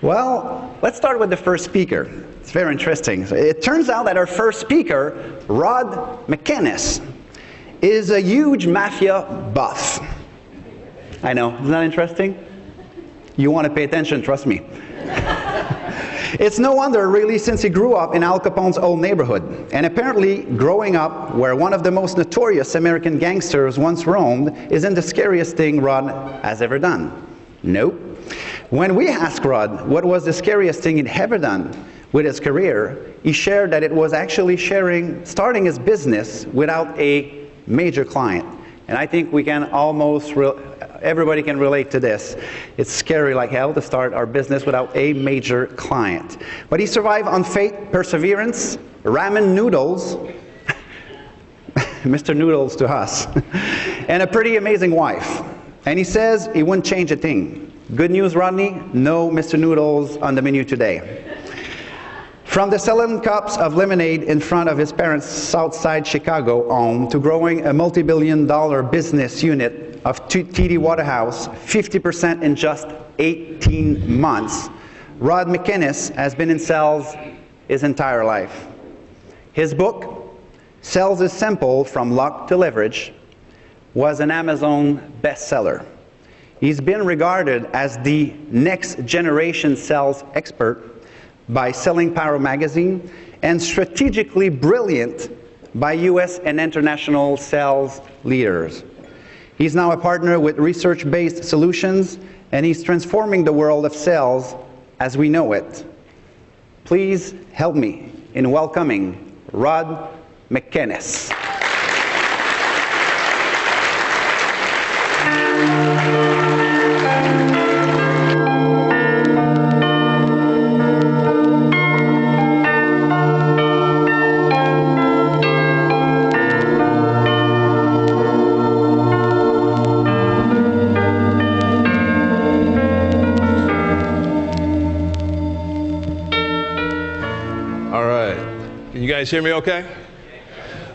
Well, let's start with the first speaker. It's very interesting. So it turns out that our first speaker, Rod McKinnis, is a huge mafia buff. I know, isn't that interesting? You want to pay attention, trust me. It's no wonder, really, since he grew up in Al Capone's old neighborhood. And apparently, growing up where one of the most notorious American gangsters once roamed isn't the scariest thing Rod has ever done. Nope. When we asked Rod what was the scariest thing he'd ever done with his career, he shared that it was actually starting his business without a major client. And I think we can everybody can relate to this. It's scary like hell to start our business without a major client. But he survived on faith, perseverance, ramen noodles, Mr. Noodles to us, and a pretty amazing wife. And he says he wouldn't change a thing. Good news, Rodney, no Mr. Noodles on the menu today. From the selling cups of lemonade in front of his parents' Southside Chicago home to growing a multi-billion-dollar business unit of TD Waterhouse 50% in just 18 months, Rod McKinnis has been in sales his entire life. His book, Sales is Simple, From Luck to Leverage, was an Amazon bestseller. He's been regarded as the next generation sales expert by Selling Power magazine, and strategically brilliant by US and international sales leaders. He's now a partner with research-based solutions, and he's transforming the world of sales as we know it. Please help me in welcoming Rod McKinnis. You guys hear me okay?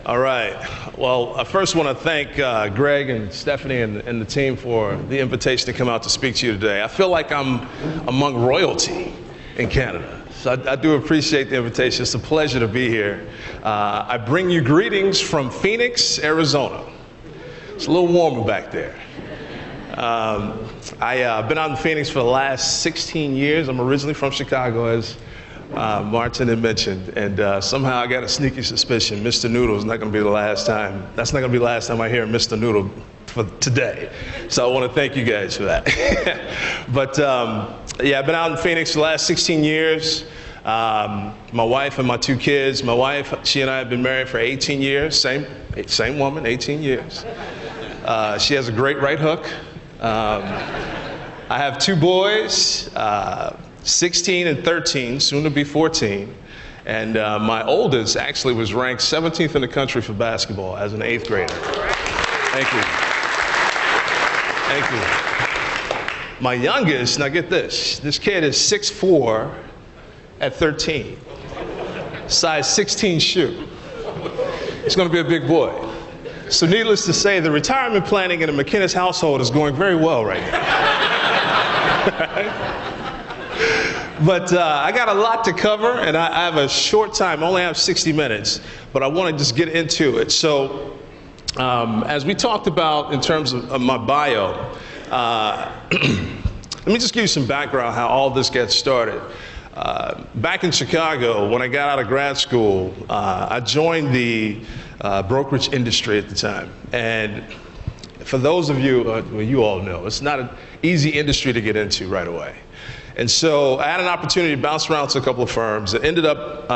All right. Well, I first want to thank Greg and Stephanie and the team for the invitation to come out to speak to you today. I feel like I'm among royalty in Canada. So I do appreciate the invitation. It's a pleasure to be here. I bring you greetings from Phoenix, Arizona. It's a little warmer back there. I've been out in Phoenix for the last 16 years. I'm originally from Chicago, as Martin had mentioned, and somehow I got a sneaky suspicion Mr. Noodle is not going to be the last time. That's not going to be the last time I hear Mr. Noodle for today. So I want to thank you guys for that. But yeah, I've been out in Phoenix for the last 16 years. My wife and my two kids. My wife, she and I have been married for 18 years. Same woman, 18 years. She has a great right hook. I have two boys. 16 and 13, soon to be 14. And my oldest actually was ranked 17th in the country for basketball as an 8th grader. Thank you. Thank you. My youngest, now get this kid is 6'4" at 13. Size 16 shoe. He's gonna be a big boy. So needless to say, the retirement planning in the McKinnis household is going very well right now. But I got a lot to cover, and I have a short time. I only have 60 minutes, but I want to just get into it. So as we talked about in terms of my bio, let me just give you some background how all this gets started. Back in Chicago, when I got out of grad school, I joined the brokerage industry at the time. And for those of you, well, you all know, it's not an easy industry to get into right away. And so I had an opportunity to bounce around to a couple of firms that ended up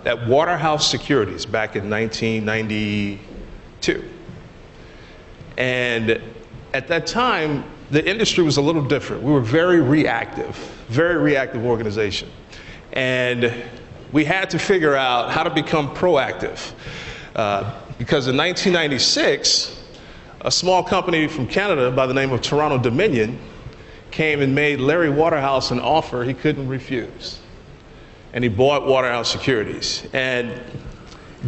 at Waterhouse Securities back in 1992. And at that time, the industry was a little different. We were very reactive organization. And we had to figure out how to become proactive. Because in 1996, a small company from Canada by the name of Toronto Dominion came and made Larry Waterhouse an offer he couldn't refuse. And he bought Waterhouse Securities. And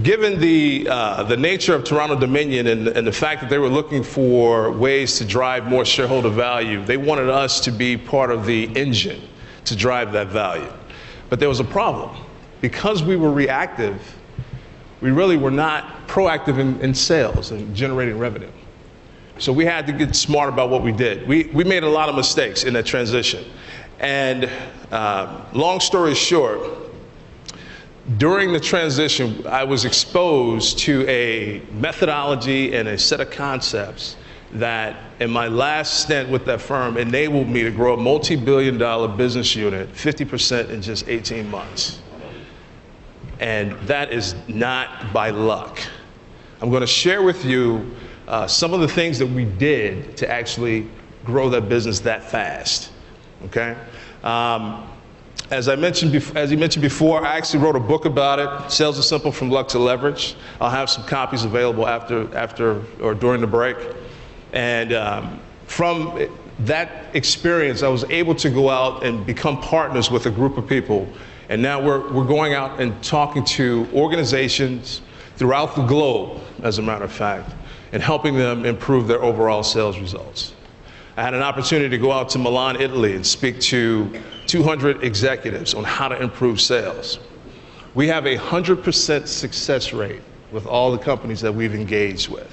given the nature of Toronto Dominion and the fact that they were looking for ways to drive more shareholder value, they wanted us to be part of the engine to drive that value. But there was a problem. Because we were reactive, we really were not proactive in sales and generating revenue. So we had to get smart about what we did. We made a lot of mistakes in that transition. And long story short, during the transition, I was exposed to a methodology and a set of concepts that in my last stint with that firm enabled me to grow a multi-billion-dollar business unit 50% in just 18 months. And that is not by luck. I'm going to share with you some of the things that we did to actually grow that business that fast. Okay? As you mentioned before, I actually wrote a book about it, Sales is Simple from Luck to Leverage. I'll have some copies available after or during the break. And from that experience, I was able to go out and become partners with a group of people. And now we're going out and talking to organizations throughout the globe, as a matter of fact, and helping them improve their overall sales results. I had an opportunity to go out to Milan, Italy, and speak to 200 executives on how to improve sales. We have a 100% success rate with all the companies that we've engaged with.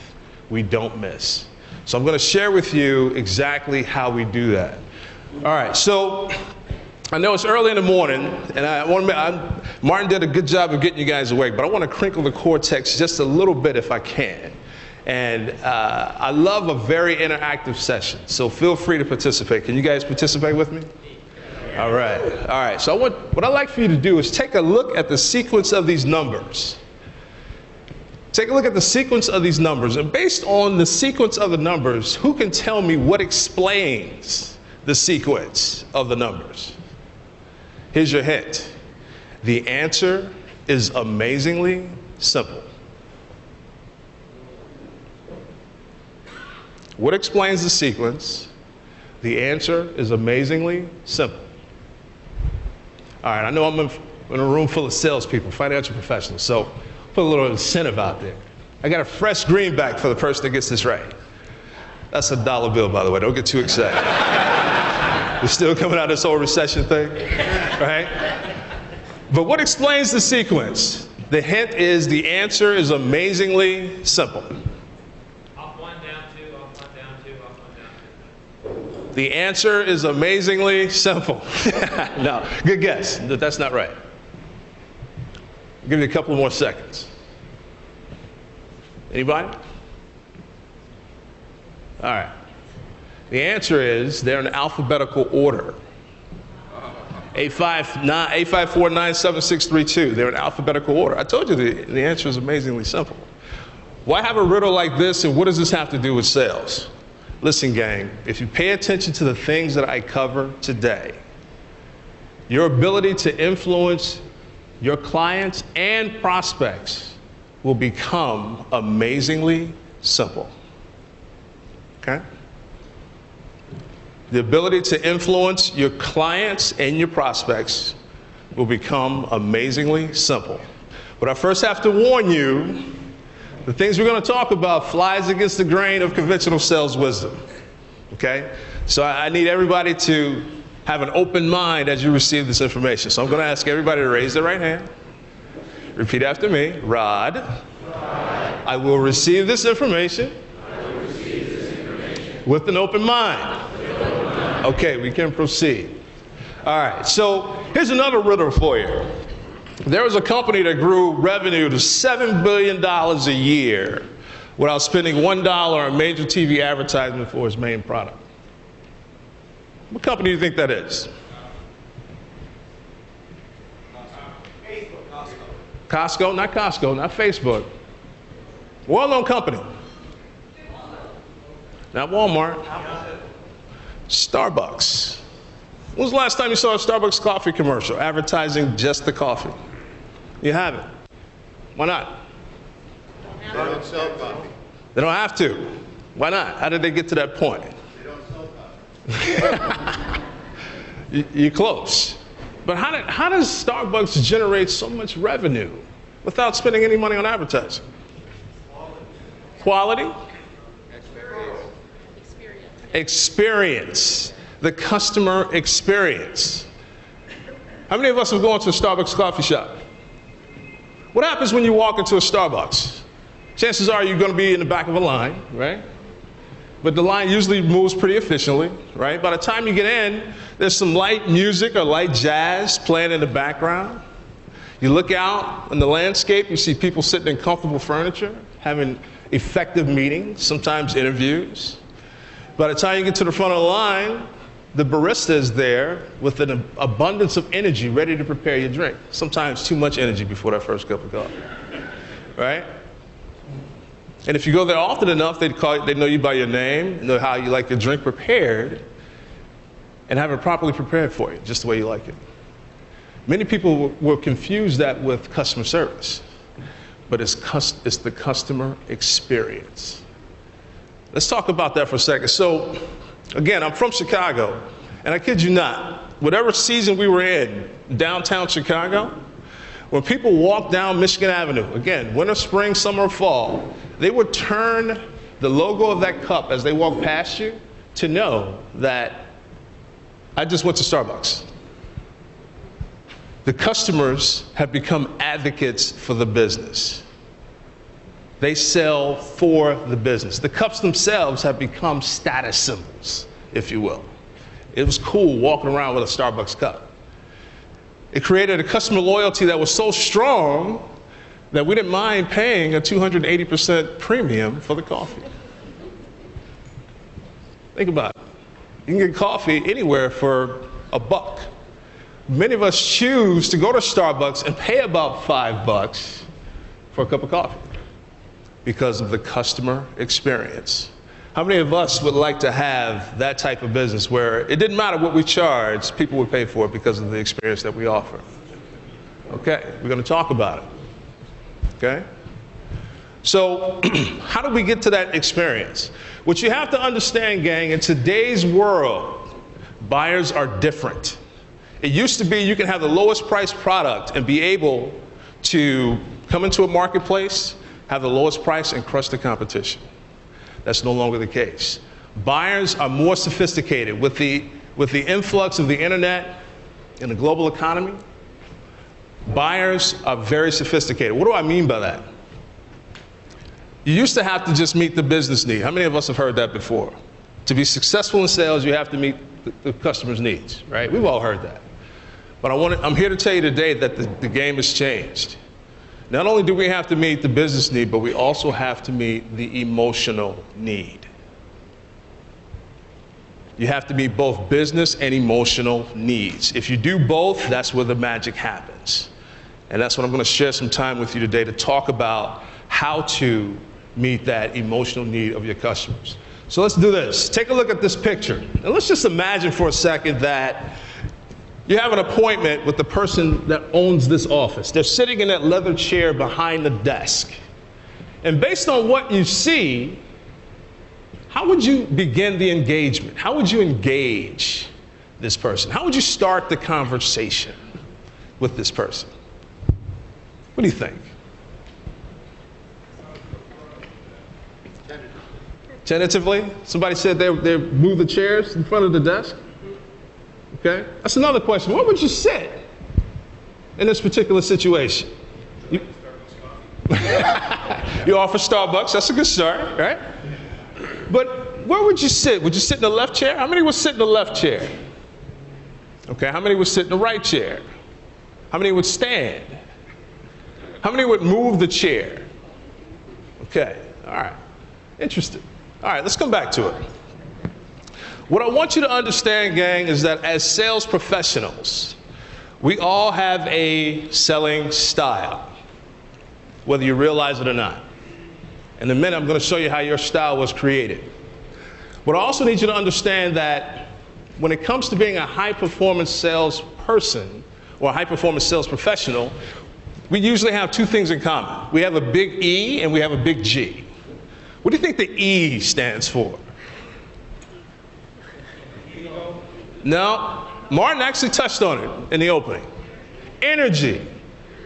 We don't miss. So I'm going to share with you exactly how we do that. All right, so I know it's early in the morning, and Martin did a good job of getting you guys awake, but I want to crinkle the cortex just a little bit if I can. And I love a very interactive session, so feel free to participate. Can you guys participate with me? All right, all right. So what I'd like for you to do is take a look at the sequence of these numbers. Take a look at the sequence of these numbers, and based on the sequence of the numbers, who can tell me what explains the sequence of the numbers? Here's your hint. The answer is amazingly simple. What explains the sequence? The answer is amazingly simple. All right, I know I'm in a room full of salespeople, financial professionals, so put a little incentive out there. I got a fresh greenback for the person that gets this right. That's a dollar bill, by the way. Don't get too excited. We're still coming out of this whole recession thing, right? But what explains the sequence? The hint is the answer is amazingly simple. Up one, down two, up one, down two, up one, down two. The answer is amazingly simple. No, good guess. That's not right. I'll give you a couple more seconds. Anybody? All right. The answer is they're in alphabetical order. 854-97632. They're in alphabetical order. I told you the answer is amazingly simple. Why have a riddle like this, and what does this have to do with sales? Listen, gang, if you pay attention to the things that I cover today, your ability to influence your clients and prospects will become amazingly simple. Okay? The ability to influence your clients and your prospects will become amazingly simple. But I first have to warn you, the things we're going to talk about flies against the grain of conventional sales wisdom. Okay? So I need everybody to have an open mind as you receive this information. So I'm going to ask everybody to raise their right hand. Repeat after me. Rod, I will receive this information, with an open mind. Okay, we can proceed. All right, so here's another riddle for you. There was a company that grew revenue to $7 billion a year without spending $1 on major TV advertisement for its main product. What company do you think that is? Costco, not Facebook. Well-known company. Not Walmart. Starbucks. When was the last time you saw a Starbucks coffee commercial advertising just the coffee? You haven't. Why not? They don't sell coffee. They don't have to. Why not? How did they get to that point? They don't sell coffee. You're close. But how does Starbucks generate so much revenue without spending any money on advertising? Quality? Experience. The customer experience. How many of us have gone to a Starbucks coffee shop? What happens when you walk into a Starbucks? Chances are you're going to be in the back of a line, right? But the line usually moves pretty efficiently, right? By the time you get in, there's some light music or light jazz playing in the background. You look out in the landscape, you see people sitting in comfortable furniture, having effective meetings, sometimes interviews. By the time you get to the front of the line, the barista is there with an abundance of energy ready to prepare your drink. Sometimes too much energy before that first cup of coffee, right? And if you go there often enough, they know you by your name, know how you like your drink prepared, and have it properly prepared for you, just the way you like it. Many people will confuse that with customer service, but it's the customer experience. Let's talk about that for a second. So, again, I'm from Chicago, and I kid you not, whatever season we were in downtown Chicago, when people walk down Michigan Avenue, again, winter, spring, summer, fall, they would turn the logo of that cup as they walk past you to know that I just went to Starbucks. The customers have become advocates for the business. They sell for the business. The cups themselves have become status symbols, if you will. It was cool walking around with a Starbucks cup. It created a customer loyalty that was so strong that we didn't mind paying a 280% premium for the coffee. Think about it. You can get coffee anywhere for $1. Many of us choose to go to Starbucks and pay about $5 for a cup of coffee because of the customer experience. How many of us would like to have that type of business where it didn't matter what we charged, people would pay for it because of the experience that we offer? Okay, we're going to talk about it. Okay? So, how do we get to that experience? What you have to understand, gang, in today's world, buyers are different. It used to be you can have the lowest priced product and be able to come into a marketplace, have the lowest price, and crush the competition. That's no longer the case. Buyers are more sophisticated. With the influx of the internet and the global economy, buyers are very sophisticated. What do I mean by that? You used to have to just meet the business need. How many of us have heard that before? To be successful in sales, you have to meet the customer's needs, right? We've all heard that. But I'm here to tell you today that the game has changed. Not only do we have to meet the business need, but we also have to meet the emotional need. You have to meet both business and emotional needs. If you do both, that's where the magic happens. And that's what I'm going to share some time with you today to talk about how to meet that emotional need of your customers. So let's do this. Take a look at this picture. And let's just imagine for a second that you have an appointment with the person that owns this office. They're sitting in that leather chair behind the desk. And based on what you see, how would you begin the engagement? How would you engage this person? How would you start the conversation with this person? What do you think? Tentatively? Somebody said they move the chairs in front of the desk? Okay, that's another question. Where would you sit in this particular situation? You offer Starbucks, that's a good start, right? But where would you sit? Would you sit in the left chair? How many would sit in the left chair? Okay, how many would sit in the right chair? How many would stand? How many would move the chair? Okay, all right, interesting. All right, let's come back to it. What I want you to understand, gang, is that as sales professionals, we all have a selling style, whether you realize it or not. In a minute, I'm going to show you how your style was created. But I also need you to understand that when it comes to being a high-performance salesperson or a high-performance sales professional, we usually have two things in common. We have a big E and we have a big G. What do you think the E stands for? No, Martin actually touched on it in the opening. Energy.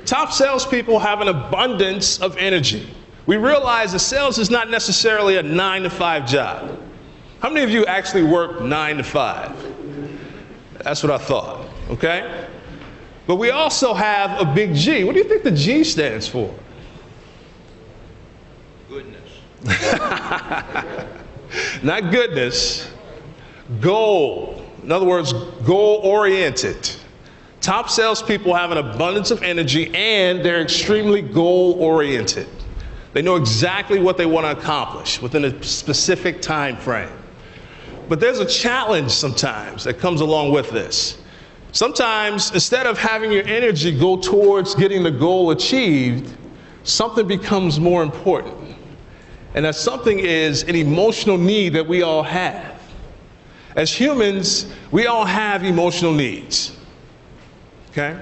Top salespeople have an abundance of energy. We realize that sales is not necessarily a 9-to-5 job. How many of you actually work 9 to 5? That's what I thought, okay? But we also have a big G. What do you think the G stands for? Goodness. Not goodness, goal. In other words, goal-oriented. Top salespeople have an abundance of energy and they're extremely goal-oriented. They know exactly what they want to accomplish within a specific time frame. But there's a challenge sometimes that comes along with this. Sometimes, instead of having your energy go towards getting the goal achieved, something becomes more important. And that something is an emotional need that we all have. As humans, we all have emotional needs. Okay?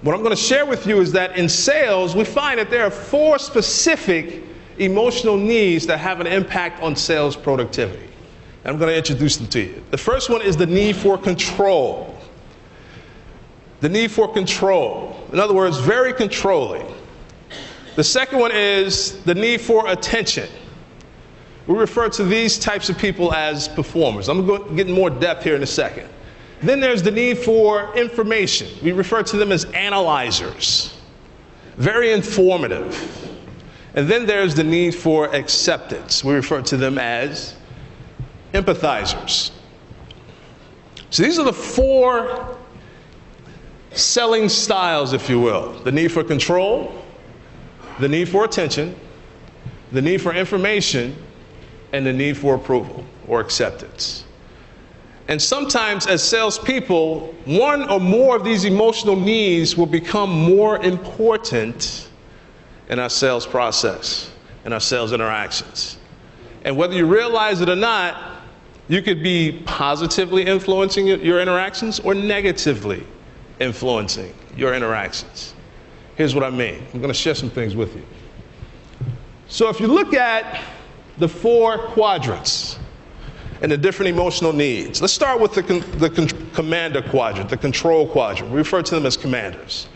What I'm going to share with you is that in sales, we find that there are 4 specific emotional needs that have an impact on sales productivity. And I'm going to introduce them to you. The first one is the need for control. The need for control. In other words, very controlling. The second one is the need for attention. We refer to these types of people as performers. I'm going to get in more depth here in a second. Then there's the need for information. We refer to them as analyzers. Very informative. And then there's the need for acceptance. We refer to them as empathizers. So these are the 4 selling styles, if you will. The need for control, the need for attention, the need for information, and the need for approval or acceptance. And sometimes as salespeople, one or more of these emotional needs will become more important in our sales process, in our sales interactions. And whether you realize it or not, you could be positively influencing your interactions or negatively influencing your interactions. Here's what I mean. I'm going to share some things with you. So if you look at the 4 quadrants and the different emotional needs, let's start with the commander quadrant, the control quadrant. We refer to them as commanders.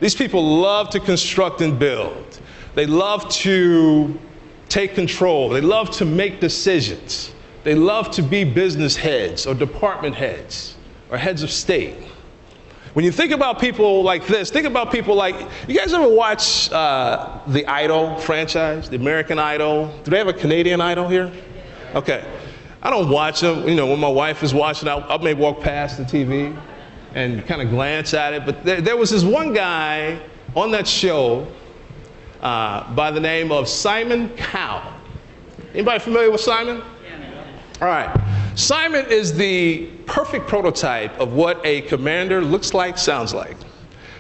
These people love to construct and build. They love to take control. They love to make decisions. They love to be business heads or department heads or heads of state. When you think about people like this, think about people like, you guys ever watch the Idol franchise, the American Idol? Do they have a Canadian Idol here? Okay. I don't watch them. You know, when my wife is watching, I may walk past the TV and kind of glance at it. But there was this one guy on that show by the name of Simon Cowell. Anybody familiar with Simon? All right. Simon is the perfect prototype of what a commander looks like, sounds like.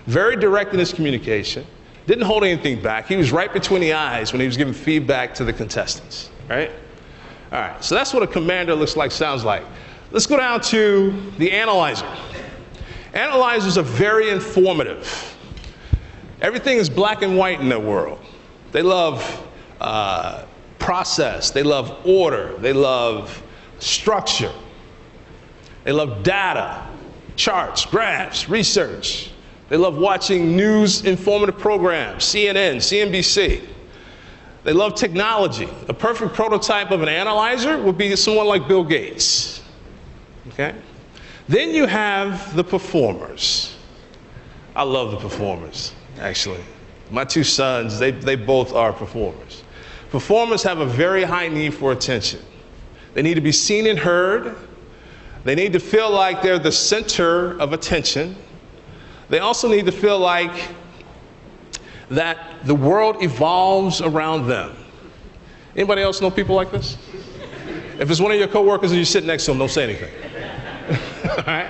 Very direct in his communication. Didn't hold anything back. He was right between the eyes when he was giving feedback to the contestants, right? All right, so that's what a commander looks like, sounds like. Let's go down to the analyzer. Analyzers are very informative. Everything is black and white in their world. They love process. They love order. They love structure. They love data, charts, graphs, research. They love watching news informative programs, CNN, CNBC. They love technology. A perfect prototype of an analyzer would be someone like Bill Gates. Okay? Then you have the performers. I love the performers, actually. My 2 sons, they both are performers. Performers have a very high need for attention. They need to be seen and heard. They need to feel like they're the center of attention. They also need to feel like that the world evolves around them. Anybody else know people like this? If it's one of your coworkers and you sit next to them, don't say anything. All right?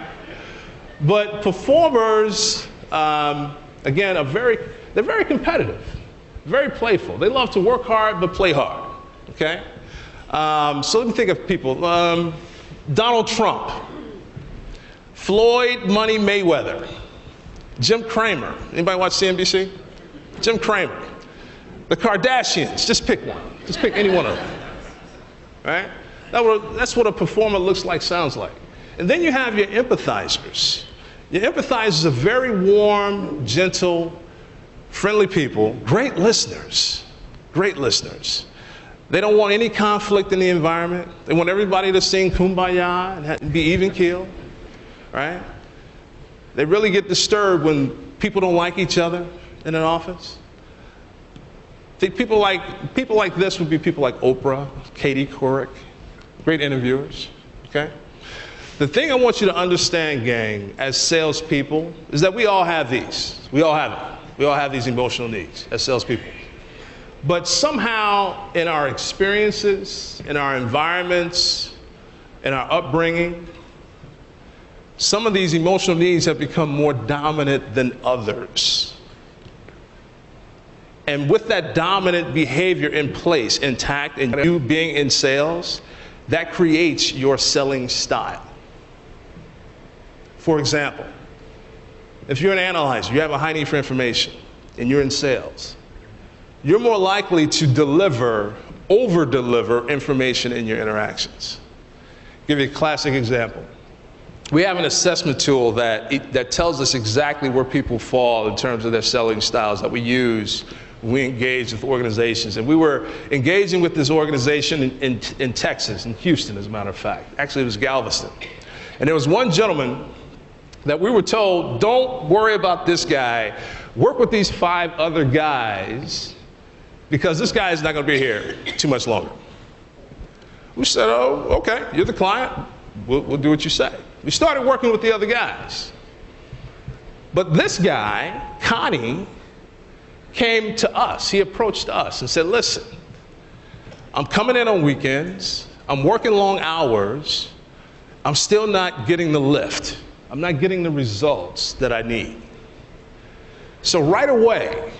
But performers, again, they're very competitive, very playful. They love to work hard but play hard. Okay? So let me think of people. Donald Trump, Floyd Money Mayweather, Jim Cramer. Anybody watch CNBC? Jim Cramer. The Kardashians. Just pick one. Just pick any one of them. Right? That's what a performer looks like, sounds like. And then you have your empathizers. Your empathizers are very warm, gentle, friendly people, great listeners. Great listeners. They don't want any conflict in the environment. They want everybody to sing Kumbaya and be even keel, right? They really get disturbed when people don't like each other in an office. People like this would be people like Oprah, Katie Couric, great interviewers, okay? The thing I want you to understand, gang, as salespeople, is that we all have these. We all have it. We all have these emotional needs as salespeople. But somehow in our experiences, in our environments, in our upbringing, some of these emotional needs have become more dominant than others. And with that dominant behavior in place, intact, and you being in sales, that creates your selling style. For example, if you're an analyzer, you have a high need for information, and you're in sales, you're more likely to over-deliver information in your interactions. I'll give you a classic example. We have an assessment tool that tells us exactly where people fall in terms of their selling styles that we use when we engage with organizations. And we were engaging with this organization in Texas, in Houston, as a matter of fact. Actually, it was Galveston. And there was one gentleman that we were told, don't worry about this guy, work with these 5 other guys, because this guy is not going to be here too much longer. We said, oh, okay, you're the client, we'll do what you say. We started working with the other guys. But this guy, Connie, came to us. He approached us and said, listen, I'm coming in on weekends, I'm working long hours, I'm still not getting the lift. I'm not getting the results that I need. So right away,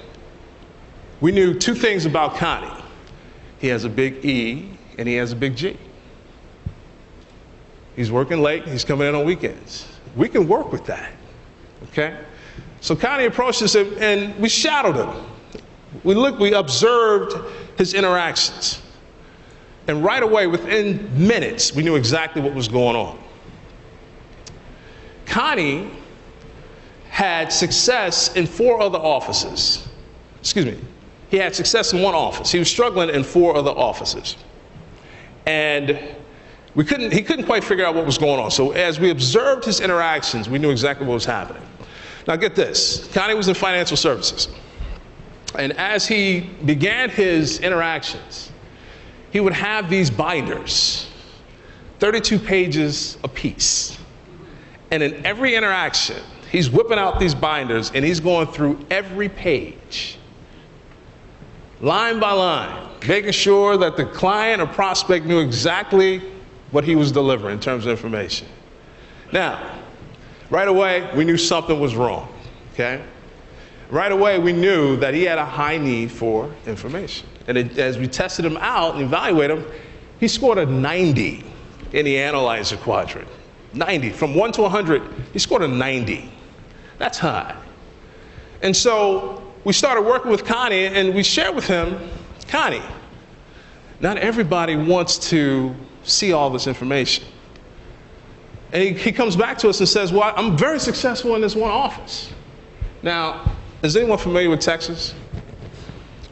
we knew 2 things about Connie. He has a big E and he has a big G. He's working late, he's coming in on weekends. We can work with that, okay? So Connie approached us and we shadowed him. We observed his interactions. And right away, within minutes, we knew exactly what was going on. Connie had success in 4 other offices. Excuse me. He had success in 1 office. He was struggling in 4 other offices. And he couldn't quite figure out what was going on. So as we observed his interactions, we knew exactly what was happening. Now get this. Connie was in financial services. And as he began his interactions, he would have these binders, 32 pages apiece. And in every interaction, he's whipping out these binders and he's going through every page, line by line, making sure that the client or prospect knew exactly what he was delivering in terms of information. Now, right away, we knew something was wrong, okay? Right away, we knew that he had a high need for information. And as we tested him out and evaluated him, he scored a 90 in the analyzer quadrant. 90, from 1 to 100, he scored a 90. That's high. And so we started working with Connie and we shared with him, Connie, not everybody wants to see all this information. And he comes back to us and says, well, I'm very successful in this 1 office. Now, is anyone familiar with Texas?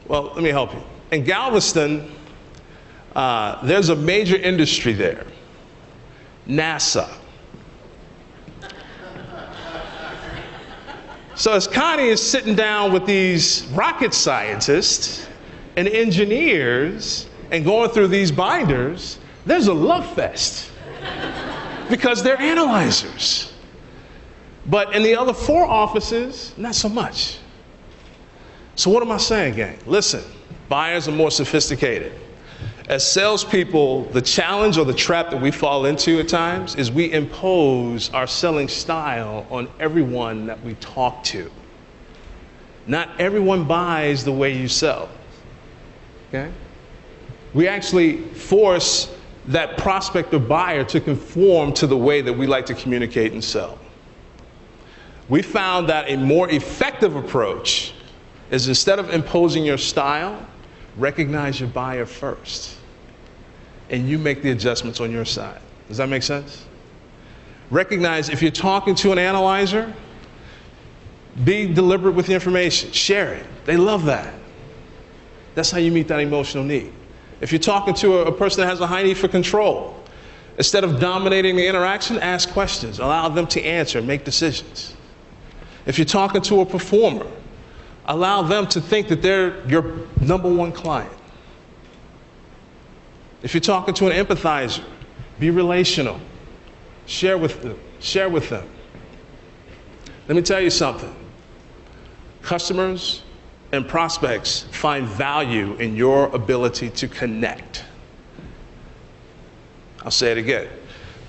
Well, let me help you. In Galveston, there's a major industry there, NASA. So as Connie is sitting down with these rocket scientists and engineers and going through these binders, there's a love fest because they're analyzers. But in the other 4 offices, not so much. So what am I saying, gang? Listen, buyers are more sophisticated. As salespeople, the challenge or the trap that we fall into at times is we impose our selling style on everyone that we talk to. Not everyone buys the way you sell, okay? We actually force that prospect or buyer to conform to the way that we like to communicate and sell. We found that a more effective approach is, instead of imposing your style, recognize your buyer first, and you make the adjustments on your side. Does that make sense? Recognize if you're talking to an analyzer, be deliberate with the information, share it. They love that. That's how you meet that emotional need. If you're talking to a person that has a high need for control, instead of dominating the interaction, ask questions, allow them to answer, make decisions. If you're talking to a performer, allow them to think that they're your number one client. If you're talking to an empathizer, be relational. Share with them. Let me tell you something. Customers and prospects find value in your ability to connect. I'll say it again.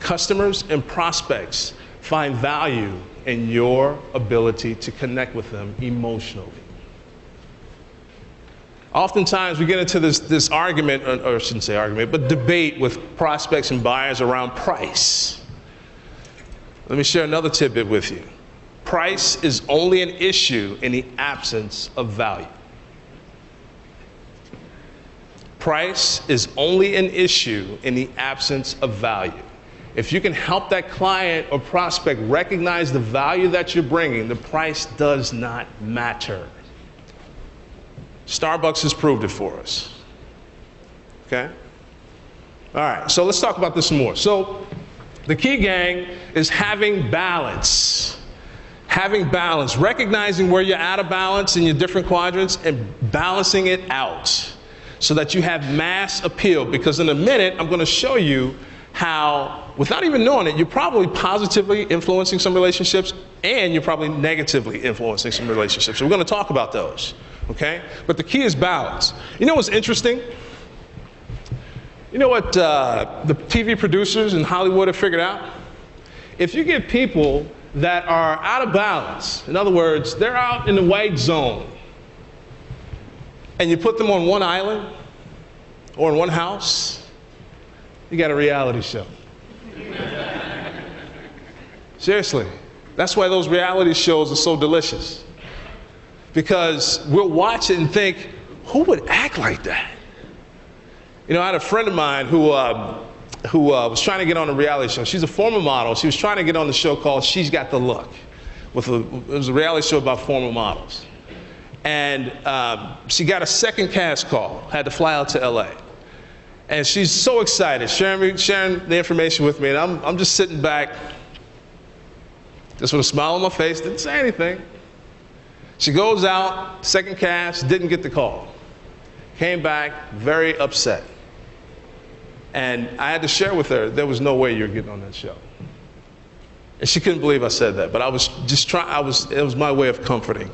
Customers and prospects find value in your ability to connect with them emotionally. Oftentimes we get into this argument, or I shouldn't say argument, but debate with prospects and buyers around price. Let me share another tidbit with you. Price is only an issue in the absence of value. Price is only an issue in the absence of value. If you can help that client or prospect recognize the value that you're bringing, the price does not matter. Starbucks has proved it for us. Okay? All right, so let's talk about this some more. So the key, gang, is having balance. Having balance, recognizing where you're out of balance in your different quadrants and balancing it out so that you have mass appeal. Because in a minute, I'm going to show you how, without even knowing it, you're probably positively influencing some relationships and you're probably negatively influencing some relationships. So we're going to talk about those, okay? But the key is balance. You know what's interesting? You know what the TV producers in Hollywood have figured out? If you get people that are out of balance, in other words, they're out in the white zone, and you put them on one island or in one house, you got a reality show. Seriously, that's why those reality shows are so delicious. Because we'll watch it and think, who would act like that? You know, I had a friend of mine who was trying to get on a reality show. She's a former model. She was trying to get on the show called She's Got the Look. It was a reality show about former models. And she got a second cast call, had to fly out to LA. And she's so excited, sharing the information with me, and I'm just sitting back, just with a smile on my face, didn't say anything. She goes out, second cast, didn't get the call. Came back, very upset. And I had to share with her, there was no way you're getting on that show. And she couldn't believe I said that, but I was just trying, it was my way of comforting.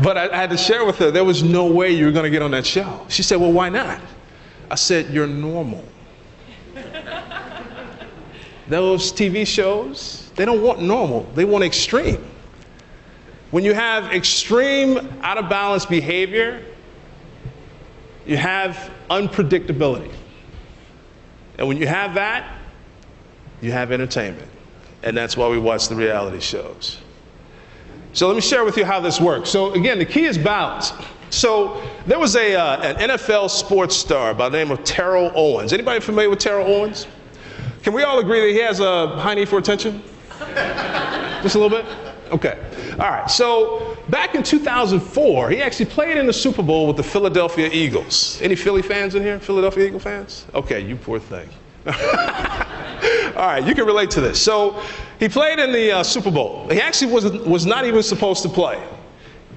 But I had to share with her, there was no way you were going to get on that show. She said, well, why not? I said, you're normal. Those TV shows, they don't want normal, they want extreme. When you have extreme, out of balance behavior, you have unpredictability. And when you have that, you have entertainment. And that's why we watch the reality shows. So let me share with you how this works. So again, the key is balance. So there was an NFL sports star by the name of Terrell Owens. Anybody familiar with Terrell Owens? Can we all agree that he has a high need for attention? Just a little bit? Okay. All right. So back in 2004, he actually played in the Super Bowl with the Philadelphia Eagles. Any Philly fans in here? Philadelphia Eagle fans? Okay, you poor thing. All right, you can relate to this. So he played in the Super Bowl. He actually was not even supposed to play.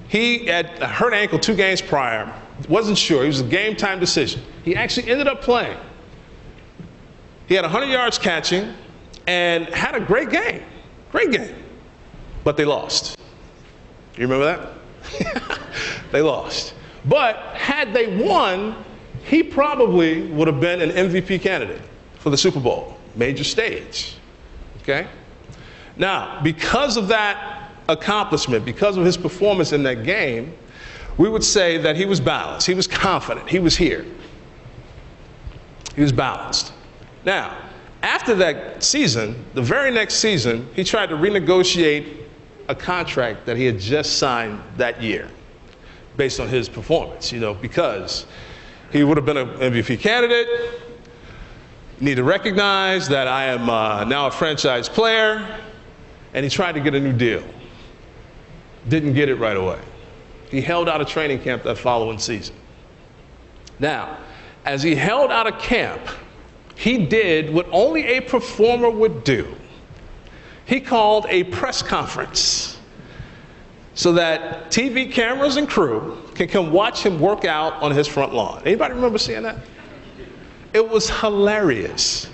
He had a hurt ankle 2 games prior. Wasn't sure. It was a game time decision. He actually ended up playing. He had 100 yards catching and had a great game. Great game. But they lost. You remember that? They lost. But had they won, he probably would have been an MVP candidate for the Super Bowl, major stage. Okay? Now, because of that accomplishment, because of his performance in that game, we would say that he was balanced. He was confident. He was here. He was balanced. Now, after that season, the very next season, he tried to renegotiate a contract that he had just signed that year based on his performance, because he would have been an MVP candidate. You need to recognize that I am now a franchise player, and he tried to get a new deal. Didn't get it right away. He held out of training camp that following season. Now, as he held out of camp, he did what only a performer would do. He called a press conference so that TV cameras and crew can come watch him work out on his front lawn. Anybody remember seeing that? It was hilarious.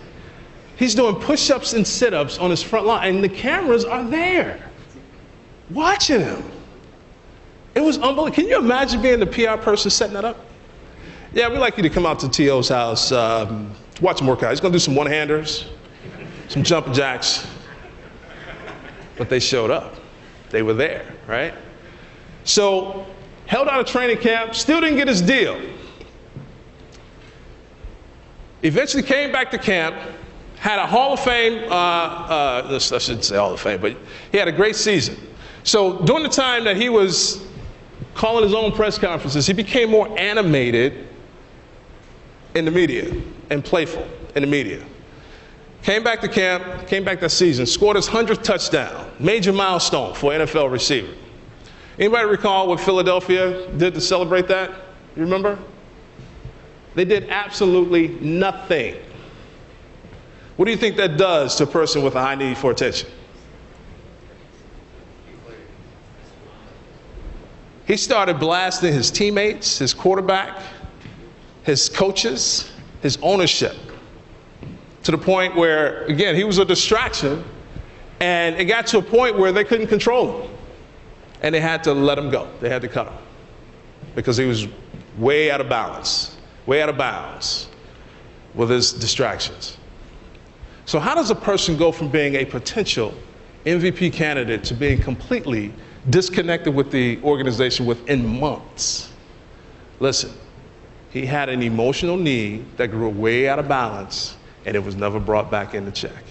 He's doing push-ups and sit-ups on his front lawn, and the cameras are there watching him. It was unbelievable. Can you imagine being the PR person setting that up? Yeah, we'd like you to come out to T.O.'s house, watch him work out. He's going to do some one-handers, some jumping jacks. But they showed up. They were there, right? So, held out of training camp, still didn't get his deal. Eventually came back to camp, had a Hall of Fame, I shouldn't say Hall of Fame, but he had a great season. So during the time that he was calling his own press conferences, he became more animated in the media and playful in the media. Came back to camp, came back that season, scored his 100th touchdown, major milestone for an NFL receiver. Anybody recall what Philadelphia did to celebrate that? You remember? They did absolutely nothing. What do you think that does to a person with a high need for attention? He started blasting his teammates, his quarterback, his coaches, his ownership, to the point where, again, he was a distraction, and it got to a point where they couldn't control him, and they had to let him go. They had to cut him because he was way out of balance, way out of bounds with his distractions. So how does a person go from being a potential MVP candidate to being completely disconnected with the organization within months? Listen, he had an emotional need that grew way out of balance, and it was never brought back into check.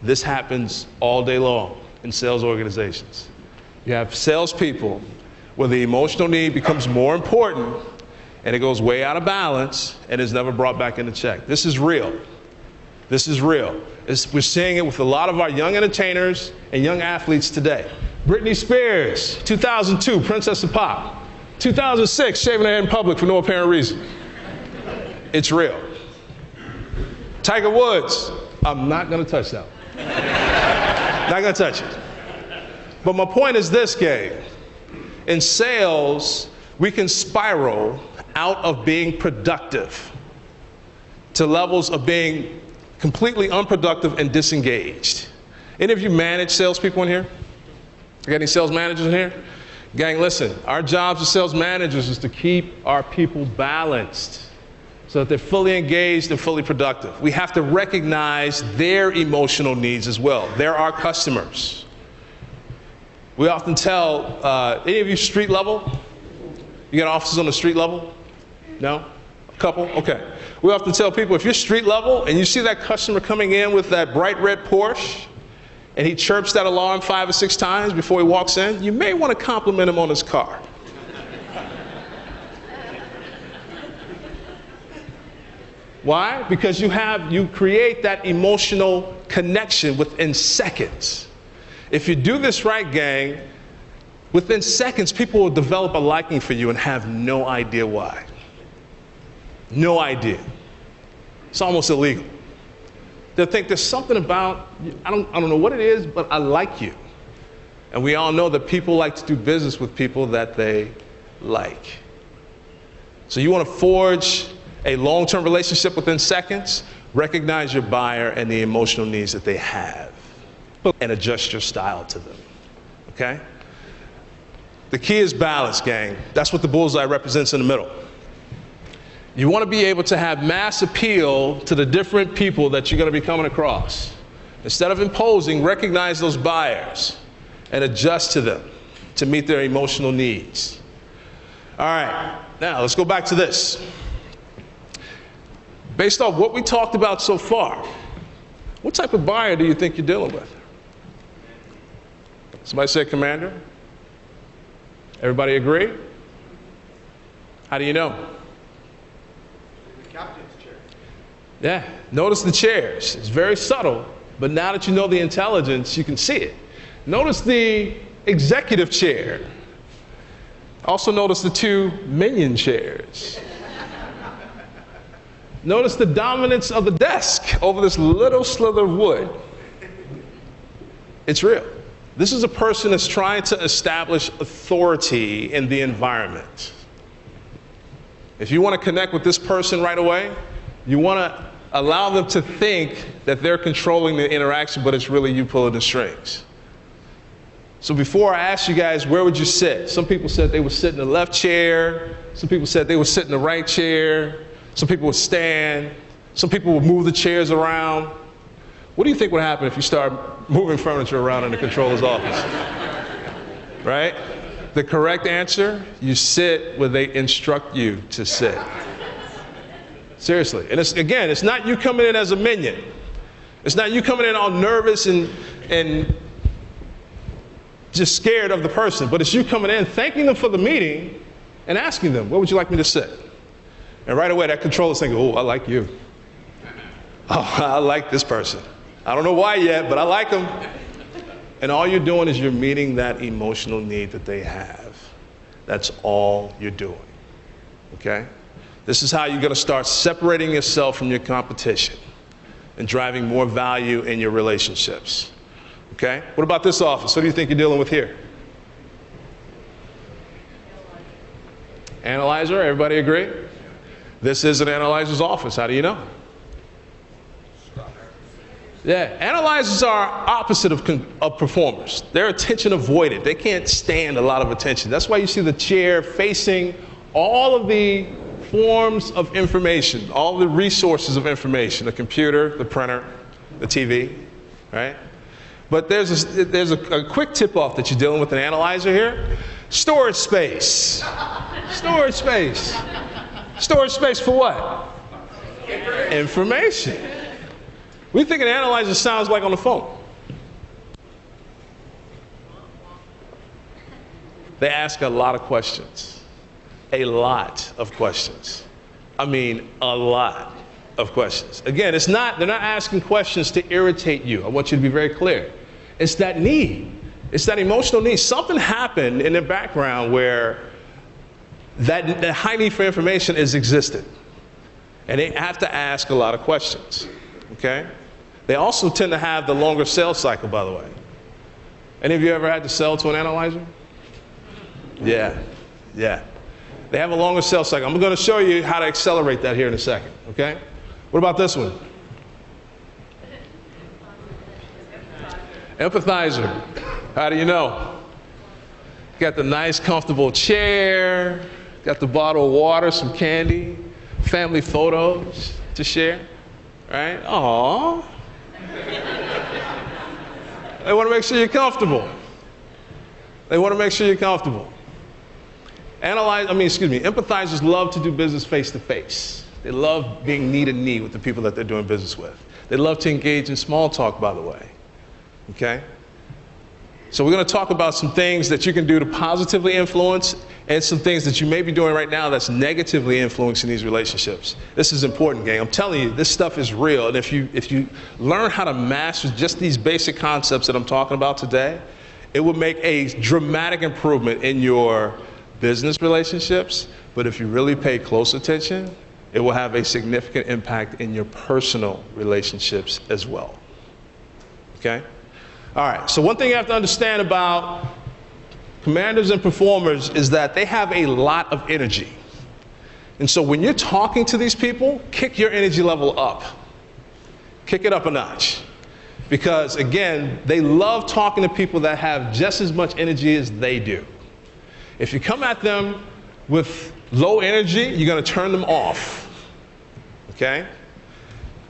This happens all day long in sales organizations. You have salespeople where the emotional need becomes more important, and it goes way out of balance, and is never brought back into check. This is real. This is real. We're seeing it with a lot of our young entertainers and young athletes today. Britney Spears, 2002, Princess of Pop. 2006, shaving her head in public for no apparent reason. It's real. Tiger Woods, I'm not going to touch that one. Not going to touch it. But my point is this, gang. In sales, we can spiral out of being productive to levels of being completely unproductive and disengaged. Any of you manage salespeople in here? Got any sales managers in here? Gang, listen, our jobs as sales managers is to keep our people balanced so that they're fully engaged and fully productive. We have to recognize their emotional needs as well. They're our customers. We often tell, any of you street level? You got offices on the street level? No? A couple? Okay. We often tell people, if you're street level and you see that customer coming in with that bright red Porsche, and he chirps that alarm 5 or 6 times before he walks in, you may want to compliment him on his car. Why? Because you create that emotional connection within seconds. If you do this right, gang, within seconds, people will develop a liking for you and have no idea why. No idea. It's almost illegal. They'll think there's something about, I don't know what it is, but I like you. And we all know that people like to do business with people that they like. So you want to forge a long-term relationship within seconds? Recognize your buyer and the emotional needs that they have and adjust your style to them, okay? The key is balance, gang. That's what the bullseye represents in the middle. You want to be able to have mass appeal to the different people that you're going to be coming across. Instead of imposing, recognize those buyers and adjust to them to meet their emotional needs. All right, now let's go back to this. Based on what we talked about so far, what type of buyer do you think you're dealing with? Somebody say commander? Everybody agree? How do you know? Captain's chair. Yeah, notice the chairs. It's very subtle, but now that you know the intelligence, you can see it. Notice the executive chair. Also notice the 2 minion chairs. Notice the dominance of the desk over this little slither of wood. It's real. This is a person that's trying to establish authority in the environment. If you want to connect with this person right away, you want to allow them to think that they're controlling the interaction, but it's really you pulling the strings. So before I asked you guys, where would you sit? Some people said they would sit in the left chair. Some people said they would sit in the right chair. Some people would stand. Some people would move the chairs around. What do you think would happen if you start moving furniture around in the controller's office? Right? The correct answer, you sit where they instruct you to sit. Seriously. And it's not you coming in as a minion. It's not you coming in all nervous and just scared of the person, but it's you coming in, thanking them for the meeting, and asking them, where would you like me to sit? And right away, that controller's thinking, oh, I like you. Oh, I like this person. I don't know why yet, but I like them. And all you're doing is you're meeting that emotional need that they have. That's all you're doing, okay? This is how you're gonna start separating yourself from your competition and driving more value in your relationships. Okay? What about this office? What do you think you're dealing with here? Analyzer, everybody agree? This is an analyzer's office. How do you know? Yeah, analyzers are opposite of performers. They're attention avoided. They can't stand a lot of attention. That's why you see the chair facing all of the forms of information, all the resources of information, the computer, the printer, the TV, right? But there's a quick tip-off that you're dealing with an analyzer here. Storage space. Storage space. Storage space for what? Information. We think an analyzer sounds like on the phone. They ask a lot of questions. A lot of questions. I mean, a lot of questions. Again, they're not asking questions to irritate you. I want you to be very clear. It's that need. It's that emotional need. Something happened in the background where that high need for information is existent. And they have to ask a lot of questions, okay? They also tend to have the longer sales cycle, by the way. Any of you ever had to sell to an analyzer? Yeah. They have a longer sales cycle. I'm going to show you how to accelerate that here in a second, okay? What about this one? Empathizer. How do you know? Got the nice, comfortable chair, got the bottle of water, some candy, family photos to share, right? Aww. They want to make sure you're comfortable. They want to make sure you're comfortable. Empathizers love to do business face to face. They love being knee to knee with the people that they're doing business with. They love to engage in small talk, by the way. Okay? So we're going to talk about some things that you can do to positively influence and some things that you may be doing right now that's negatively influencing these relationships. This is important, gang. I'm telling you, this stuff is real. And if you learn how to master just these basic concepts that I'm talking about today, it will make a dramatic improvement in your business relationships. But if you really pay close attention, it will have a significant impact in your personal relationships as well. Okay? All right, so one thing you have to understand about commanders and performers is that they have a lot of energy. And so when you're talking to these people, kick your energy level up. Kick it up a notch. Because again, they love talking to people that have just as much energy as they do. If you come at them with low energy, you're going to turn them off. Okay?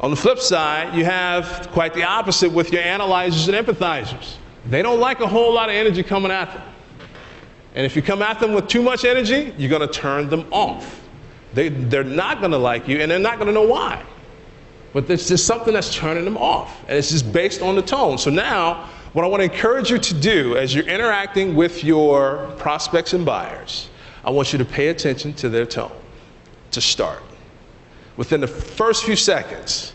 On the flip side, you have quite the opposite with your analyzers and empathizers. They don't like a whole lot of energy coming at them. And if you come at them with too much energy, you're going to turn them off. They're not going to like you, and they're not going to know why. But there's just something that's turning them off, and it's just based on the tone. So now, what I want to encourage you to do as you're interacting with your prospects and buyers, I want you to pay attention to their tone to start. Within the first few seconds,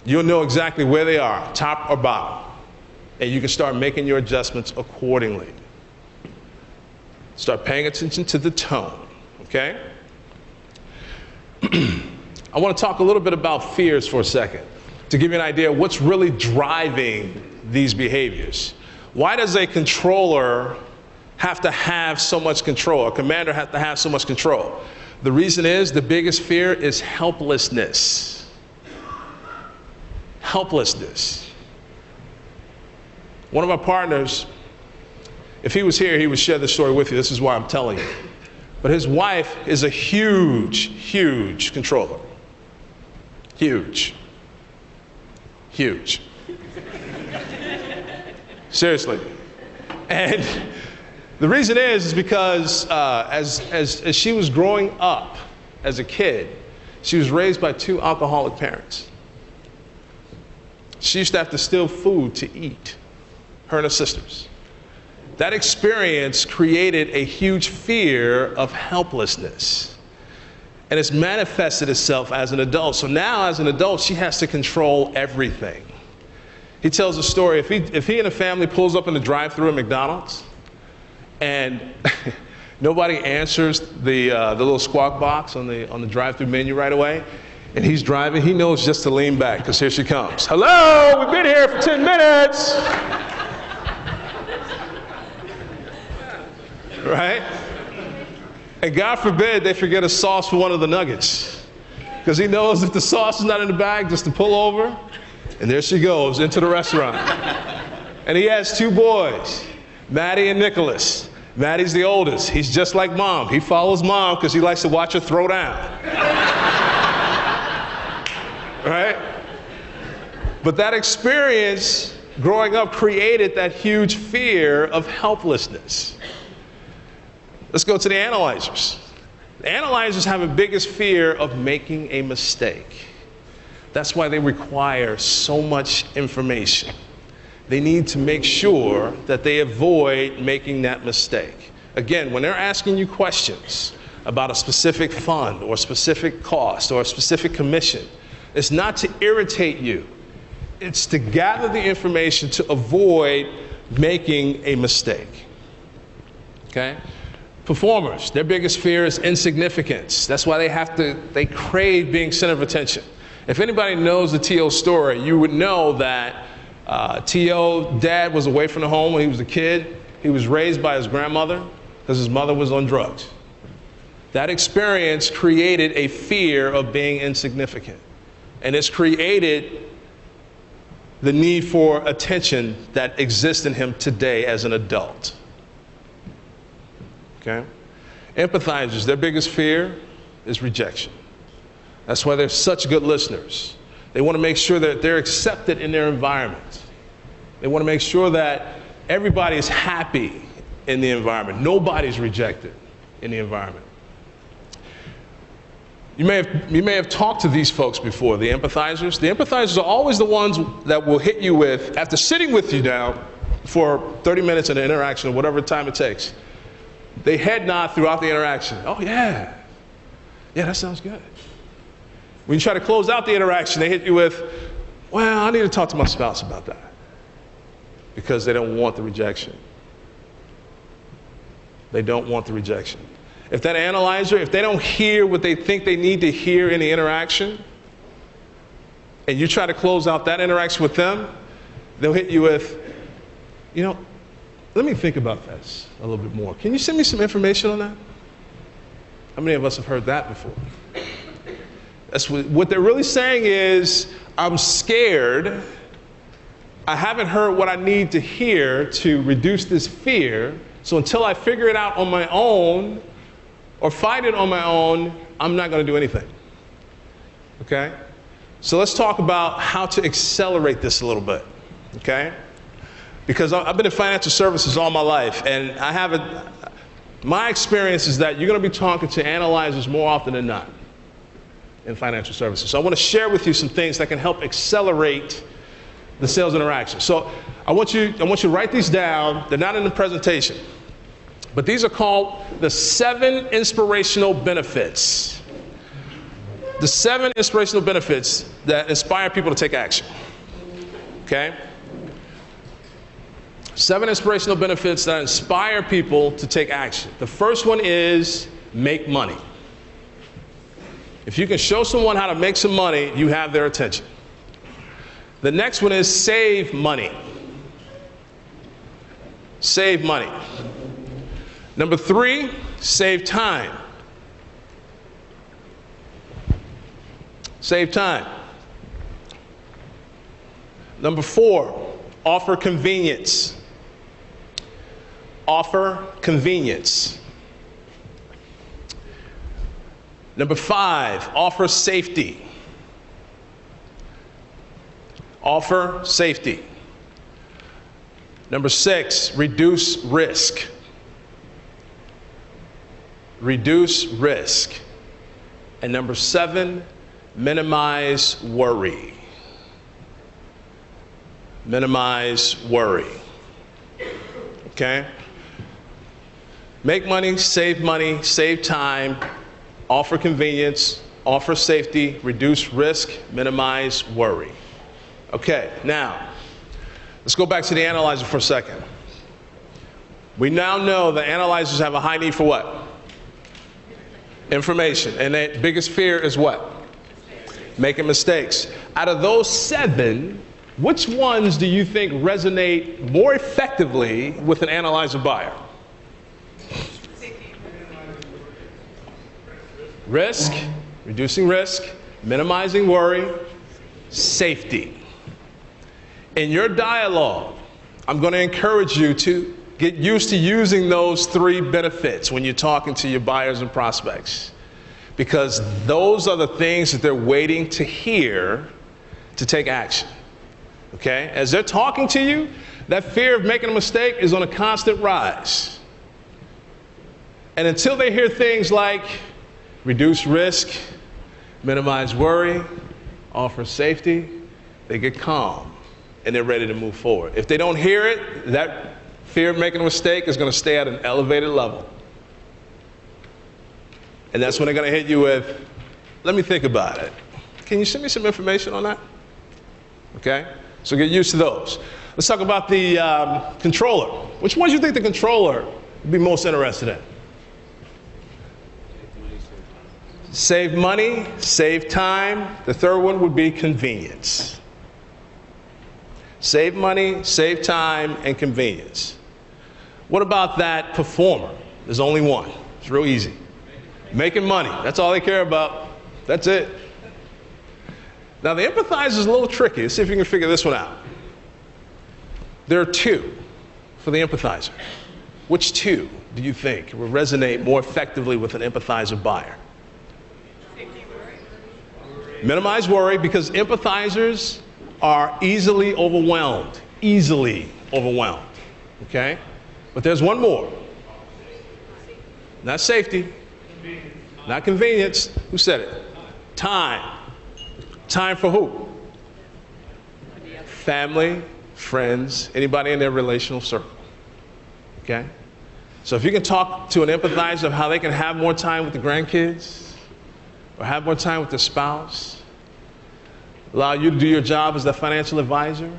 you'll know exactly where they are, top or bottom, and you can start making your adjustments accordingly. Start paying attention to the tone, okay? I want to talk a little bit about fears for a second to give you an idea of what's really driving these behaviors. Why does a controller have to have so much control? A commander have to have so much control? The reason is the biggest fear is helplessness. Helplessness. One of our partners, if he was here, he would share this story with you. This is why I'm telling you. But his wife is a huge, huge controller. Huge. Huge. Seriously. And the reason is because as she was growing up as a kid, she was raised by 2 alcoholic parents. She used to have to steal food to eat, her and her sisters. That experience created a huge fear of helplessness. And it's manifested itself as an adult. So now as an adult, she has to control everything. He tells a story, if he and a family pulls up in the drive-thru at McDonald's and nobody answers the little squawk box on the drive-thru menu right away, and he's driving, he knows just to lean back because here she comes. Hello, we've been here for 10 minutes. Right? And God forbid they forget a sauce for one of the nuggets. Because he knows if the sauce is not in the bag, just to pull over, and there she goes into the restaurant. And he has 2 boys, Maddie and Nicholas. Maddie's the oldest. He's just like mom. He follows mom because he likes to watch her throw down. Right? But that experience growing up created that huge fear of helplessness. Let's go to the analyzers. The analyzers have a biggest fear of making a mistake. That's why they require so much information. They need to make sure that they avoid making that mistake. Again, when they're asking you questions about a specific fund or a specific cost or a specific commission, it's not to irritate you. It's to gather the information to avoid making a mistake. Okay? Performers, their biggest fear is insignificance. That's why they crave being center of attention. If anybody knows the T.O. story, you would know that T.O. dad was away from the home when he was a kid. He was raised by his grandmother because his mother was on drugs. That experience created a fear of being insignificant. And it's created the need for attention that exists in him today as an adult. Okay? Empathizers, their biggest fear is rejection. That's why they're such good listeners. They want to make sure that they're accepted in their environment. They want to make sure that everybody is happy in the environment. Nobody's rejected in the environment. You may have talked to these folks before, the empathizers. The empathizers are always the ones that will hit you with, after sitting with you down for 30 minutes in an interaction or whatever time it takes, they head nod throughout the interaction. Oh, yeah. Yeah, that sounds good. When you try to close out the interaction, they hit you with, well, I need to talk to my spouse about that. Because they don't want the rejection. They don't want the rejection. If that analyzer, if they don't hear what they think they need to hear in the interaction, and you try to close out that interaction with them, they'll hit you with, you know, let me think about this a little bit more. Can you send me some information on that? How many of us have heard that before? That's what they're really saying is, I'm scared. I haven't heard what I need to hear to reduce this fear. So until I figure it out on my own or find it on my own, I'm not going to do anything. Okay? So let's talk about how to accelerate this a little bit. Okay? Because I've been in financial services all my life, and my experience is that you're going to be talking to analyzers more often than not in financial services. So I want to share with you some things that can help accelerate the sales interaction. So I want you to write these down. They're not in the presentation, but these are called the 7 inspirational benefits. The 7 inspirational benefits that inspire people to take action. Okay? 7 inspirational benefits that inspire people to take action. The first one is make money. If you can show someone how to make some money, you have their attention. The next one is save money. save money. Number 3, save time. Save time. Number 4, offer convenience. Offer convenience. Number 5, offer safety. Offer safety. Number 6, reduce risk. Reduce risk. And number 7, minimize worry. Minimize worry. Okay? Make money, save time, offer convenience, offer safety, reduce risk, minimize worry. Okay, now, let's go back to the analyzer for a second. We now know that analyzers have a high need for what? Information. And their biggest fear is what? Making mistakes. Out of those 7, which ones do you think resonate more effectively with an analyzer buyer? Risk, reducing risk, minimizing worry, safety. In your dialogue, I'm going to encourage you to get used to using those 3 benefits when you're talking to your buyers and prospects, because those are the things that they're waiting to hear to take action. Okay? As they're talking to you, that fear of making a mistake is on a constant rise. And until they hear things like reduce risk, minimize worry, offer safety, they get calm and they're ready to move forward. If they don't hear it, that fear of making a mistake is going to stay at an elevated level. And that's when they're going to hit you with, let me think about it. Can you send me some information on that? Okay? So get used to those. Let's talk about the controller. Which ones do you think the controller would be most interested in? Save money, save time. The third one would be convenience. Save money, save time, and convenience. What about that performer? There's only one. It's real easy. Making money. That's all they care about. That's it. Now, the empathizer is a little tricky. Let's see if you can figure this one out. There are 2 for the empathizer. Which 2 do you think will resonate more effectively with an empathizer buyer? Minimize worry, because empathizers are easily overwhelmed. Easily overwhelmed. Okay? But there's one more. Not safety. Not convenience. Who said it? Time. Time for who? Family, friends, anybody in their relational circle. Okay? So if you can talk to an empathizer of how they can have more time with the grandkids, or have more time with their spouse, allow you to do your job as the financial advisor,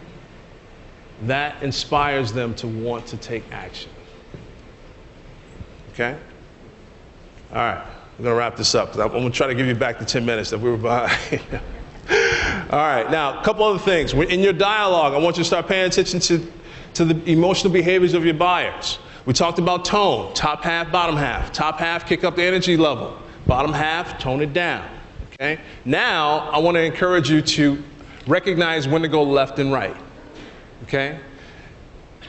that inspires them to want to take action. Okay? All right, we're going to wrap this up, because I'm going to try to give you back the 10 minutes that we were behind. All right, now, a couple other things. In your dialogue, I want you to start paying attention to the emotional behaviors of your buyers. We talked about tone, top half, bottom half. Top half, kick up the energy level. Bottom half, tone it down. Okay? Now, I want to encourage you to recognize when to go left and right. Okay?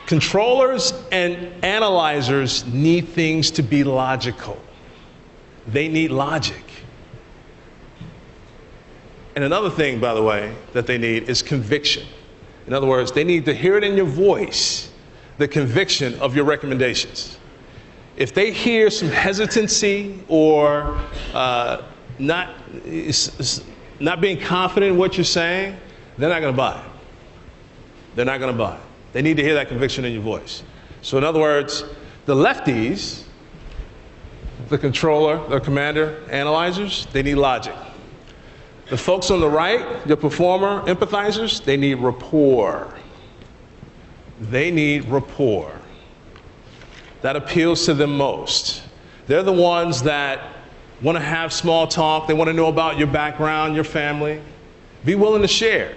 Controllers and analyzers need things to be logical. They need logic. And another thing, by the way, that they need is conviction. In other words, they need to hear it in your voice, the conviction of your recommendations. If they hear some hesitancy or not being confident in what you're saying, they're not going to buy it. They're not going to buy it. They need to hear that conviction in your voice. So in other words, the lefties, the controller, the commander, analyzers, they need logic. The folks on the right, the performer, empathizers, they need rapport. They need rapport. That appeals to them most. They're the ones that want to have small talk. They want to know about your background, your family. Be willing to share.